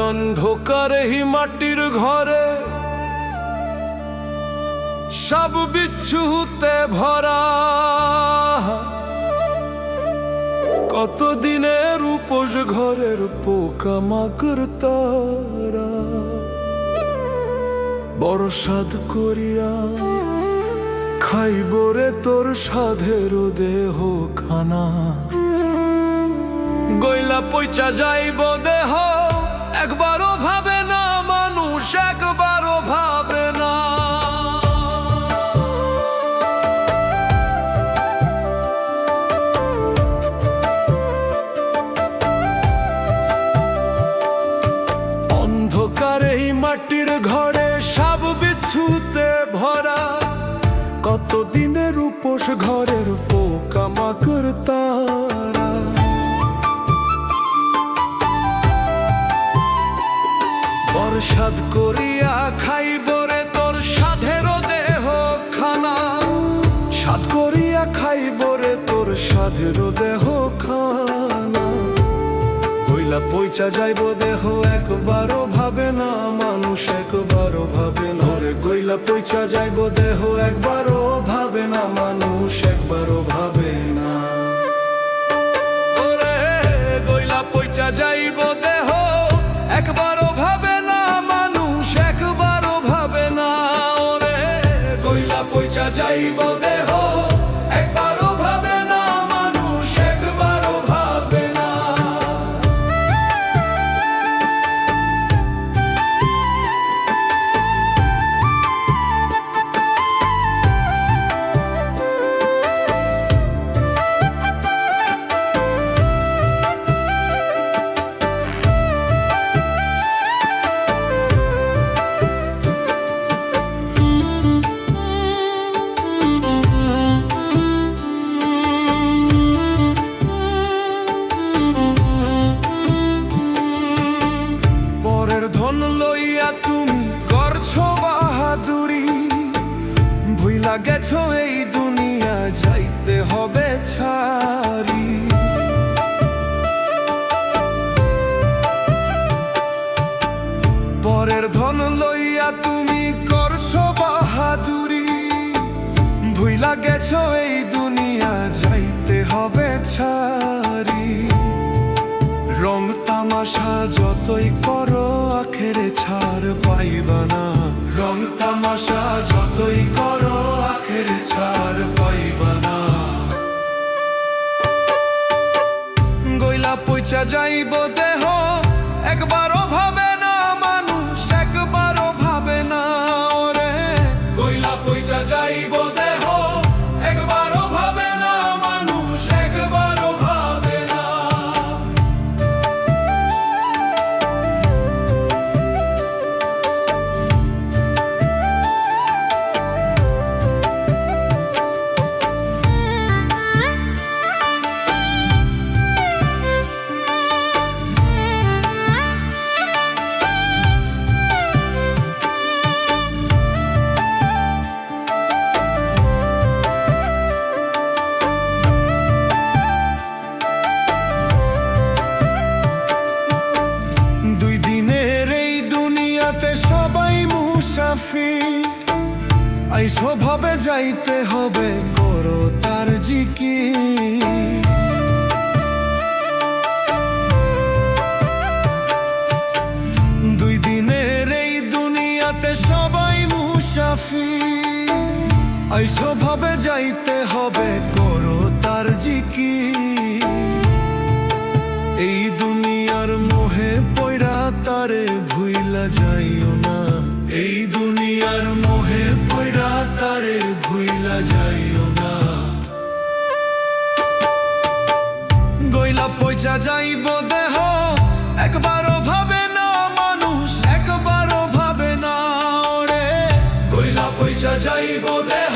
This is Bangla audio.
অন্ধকারে মাটির ঘরে সব বিচ্ছুতে ভরা। কতদিনের উপোস ঘরের পোকামাকড় তারা, বড় সাধ করিয়া খাইব রে তোর সাধের দেহ খানা। গইলা পইচা যাইব দেহ, একবারও ভাবে না মানুষ, একবারও ভাবে না। অন্ধকারে মাটির ঘরে সব বিচ্ছুতে ভরা। কতদিনের উপোস ঘরের পোকামাকড় তারা, বড় সাধ করিয়া খাইব রে তোর সাধের দেহ খানা। সাধ করিয়া খাইব রে তোর সাধের দেহ খানা। গইলা পইচা যাইব দেহ, একবারও ভাবে না মানুষ, একবারও ভাবে না রে। গইলা পইচা যাইব দেহ, একবারও ভাবে না মানুষ, একবারও ভাবে না। ওরে গইলা পইচা যাইব দেহ, একবারও ভাবে না মানুষ, একবারও ভাবে না। ওরে গইলা পইচা যাইব দেহ, একবারও ভাবে না মানুষ, একবারও ভাবে না। ধন লইয়া তুমি করছো বাহাদুরি, ভুইলা গেছো এই দুনিয়া যাইতে হবে ছাড়ি। পরের ধন লইয়া তুমি করছো বাহাদুরি, ভুইলা গেছো এই দুনিয়া যাইতে হবে ছাড়ি। রং তামাশা যতই করো আখেরে ছাড় পাইবা না। রং তামাশা যতই করো আখেরে ছাড় পাইবা না। গইলা পইচা যাইব দেহ, একবারও ভাবে না মানুষ, একবারও ভাবে না। ওরে গইলা পইচা যাইব দেহ, একবারও ভাবে না মানুষ, একবারও ভাবে না। দুই দিনের এই দুনিয়াতে সবাই মুসাফির, আইসো ভাবে যাইতে হবে, করো তার জিকির। দুই দিনের এই দুনিয়াতে সবাই মুসাফির, আইসো ভাবে যাইতে হবে, করো তার জিকির। এই দুনিয়ার মোহে পয়রা তারে ভুইলা যাইও না। এই দুনিয়ার মোহে পয়রা তারে ভুইলা যাইও না। গইলা পইচা যাইব দেহ, একবারও ভাবে না মানুষ, একবারও ভাবে না। রে গইলা পইচা যাইব দেহ,